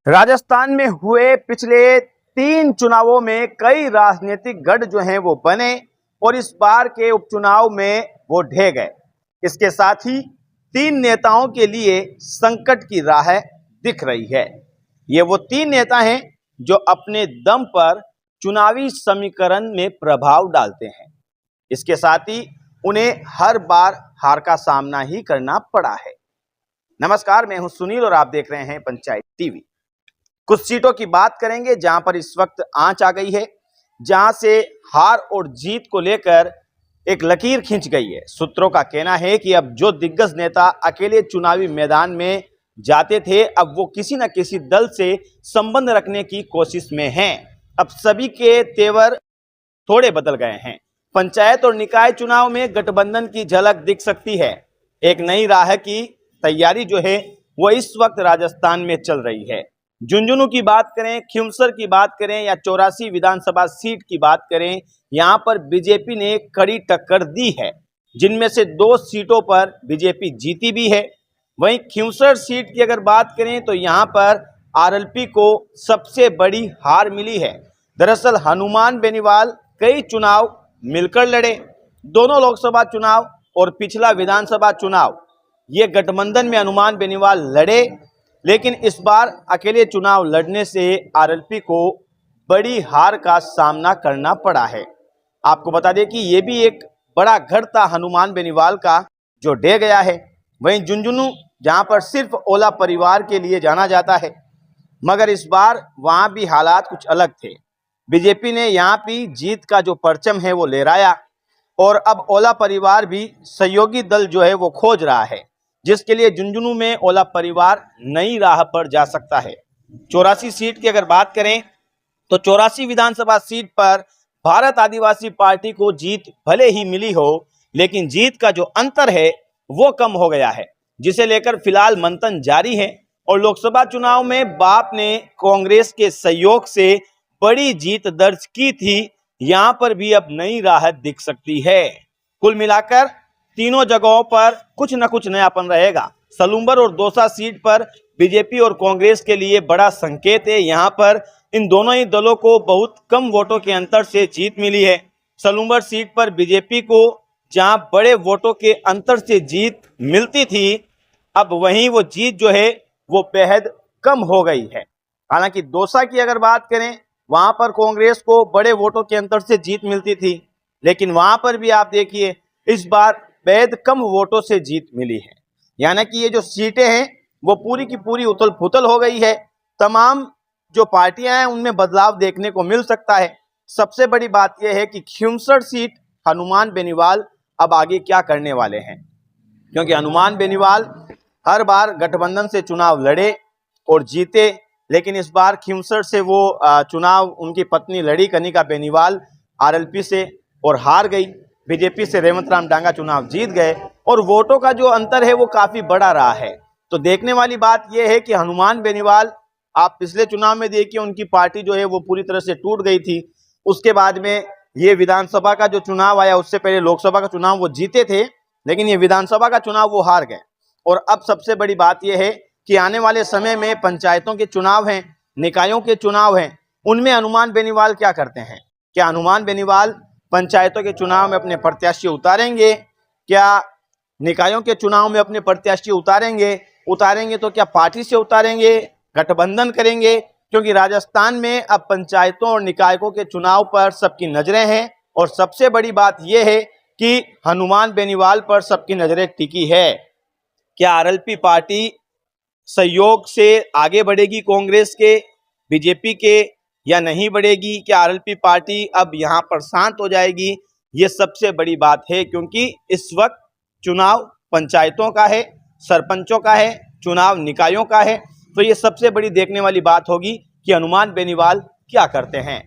राजस्थान में हुए पिछले 3 चुनावों में कई राजनीतिक गढ़ जो हैं वो बने और इस बार के उपचुनाव में वो ढह गए। इसके साथ ही 3 नेताओं के लिए संकट की राह दिख रही है। ये वो 3 नेता हैं जो अपने दम पर चुनावी समीकरण में प्रभाव डालते हैं। इसके साथ ही उन्हें हर बार हार का सामना ही करना पड़ा है। नमस्कार, मैं हूं सुनील और आप देख रहे हैं पंचायत टीवी। कुछ सीटों की बात करेंगे जहां पर इस वक्त आंच आ गई है, जहां से हार और जीत को लेकर एक लकीर खींच गई है। सूत्रों का कहना है कि अब जो दिग्गज नेता अकेले चुनावी मैदान में जाते थे, अब वो किसी न किसी दल से संबंध रखने की कोशिश में हैं। अब सभी के तेवर थोड़े बदल गए हैं। पंचायत और निकाय चुनाव में गठबंधन की झलक दिख सकती है। एक नई राह की तैयारी जो है वो इस वक्त राजस्थान में चल रही है। झुंझुनू की बात करें, खिंवसर की बात करें या 84 विधानसभा सीट की बात करें, यहां पर बीजेपी ने कड़ी टक्कर दी है। जिनमें से 2 सीटों पर बीजेपी जीती भी है। वहीं खिंवसर सीट की अगर बात करें तो यहां पर आरएलपी को सबसे बड़ी हार मिली है। दरअसल हनुमान बेनीवाल कई चुनाव मिलकर लड़े, दोनों लोकसभा चुनाव और पिछला विधानसभा चुनाव ये गठबंधन में हनुमान बेनीवाल लड़े, लेकिन इस बार अकेले चुनाव लड़ने से आरएलपी को बड़ी हार का सामना करना पड़ा है। आपको बता दें कि ये भी एक बड़ा गढ़ था हनुमान बेनीवाल का जो ढह गया है। वहीं झुंझुनू जहां पर सिर्फ ओला परिवार के लिए जाना जाता है, मगर इस बार वहां भी हालात कुछ अलग थे। बीजेपी ने यहाँ भी जीत का जो परचम है वो लहराया और अब ओला परिवार भी सहयोगी दल जो है वो खोज रहा है, जिसके लिए झुंझुनू में ओला परिवार नई राह पर जा सकता है। 84 सीट की अगर बात करें तो 84 विधानसभा सीट पर भारत आदिवासी पार्टी को जीत भले ही मिली हो, लेकिन जीत का जो अंतर है वो कम हो गया है, जिसे लेकर फिलहाल मंथन जारी है। और लोकसभा चुनाव में बाप ने कांग्रेस के सहयोग से बड़ी जीत दर्ज की थी, यहां पर भी अब नई राह दिख सकती है। कुल मिलाकर तीनों जगहों पर कुछ न कुछ नयापन रहेगा। सलूंबर और दौसा सीट पर बीजेपी और कांग्रेस के लिए बड़ा संकेत है। यहां पर इन दोनों ही दलों को बहुत कम वोटों के अंतर से जीत मिली है। सलूंबर सीट पर बीजेपी को जहां बड़े वोटों के अंतर से जीत मिलती थी, अब वहीं वो जीत जो है वो बेहद कम हो गई है। हालांकि दौसा की अगर बात करें, वहां पर कांग्रेस को बड़े वोटों के अंतर से जीत मिलती थी, लेकिन वहां पर भी आप देखिए इस बार बेहद कम वोटों से जीत मिली है। यानी कि ये जो सीटें हैं वो पूरी की पूरी उथल पुथल हो गई है। तमाम जो पार्टियां हैं उनमें बदलाव देखने को मिल सकता है। सबसे बड़ी बात यह है कि खिंवसर सीट हनुमान बेनीवाल अब आगे क्या करने वाले हैं, क्योंकि हनुमान बेनीवाल हर बार गठबंधन से चुनाव लड़े और जीते, लेकिन इस बार खिंवसर से वो चुनाव उनकी पत्नी लड़ी कनिका बेनीवाल आरएलपी से और हार गई। बीजेपी से रेवंत राम डांगा चुनाव जीत गए और वोटों का जो अंतर है वो काफी बड़ा रहा है। तो देखने वाली बात यह है कि हनुमान बेनीवाल, आप पिछले चुनाव में देखिए उनकी पार्टी जो है वो पूरी तरह से टूट गई थी। उसके बाद में ये विधानसभा का जो चुनाव आया, उससे पहले लोकसभा का चुनाव वो जीते थे, लेकिन ये विधानसभा का चुनाव वो हार गए। और अब सबसे बड़ी बात यह है कि आने वाले समय में पंचायतों के चुनाव हैं, निकायों के चुनाव हैं, उनमें हनुमान बेनीवाल क्या करते हैं। क्या हनुमान बेनीवाल पंचायतों के चुनाव में अपने प्रत्याशी उतारेंगे? क्या निकायों के चुनाव में अपने प्रत्याशी उतारेंगे तो क्या पार्टी से उतारेंगे, गठबंधन करेंगे? क्योंकि राजस्थान में अब पंचायतों और निकायों के चुनाव पर सबकी नजरें हैं और सबसे बड़ी बात यह है कि हनुमान बेनीवाल पर सबकी नजरें टिकी है। क्या आरएलपी पार्टी सहयोग से आगे बढ़ेगी कांग्रेस के, बीजेपी के, या नहीं बढ़ेगी? क्या आरएलपी पार्टी अब यहां पर शांत हो जाएगी? ये सबसे बड़ी बात है, क्योंकि इस वक्त चुनाव पंचायतों का है, सरपंचों का है, चुनाव निकायों का है। तो ये सबसे बड़ी देखने वाली बात होगी कि हनुमान बेनीवाल क्या करते हैं।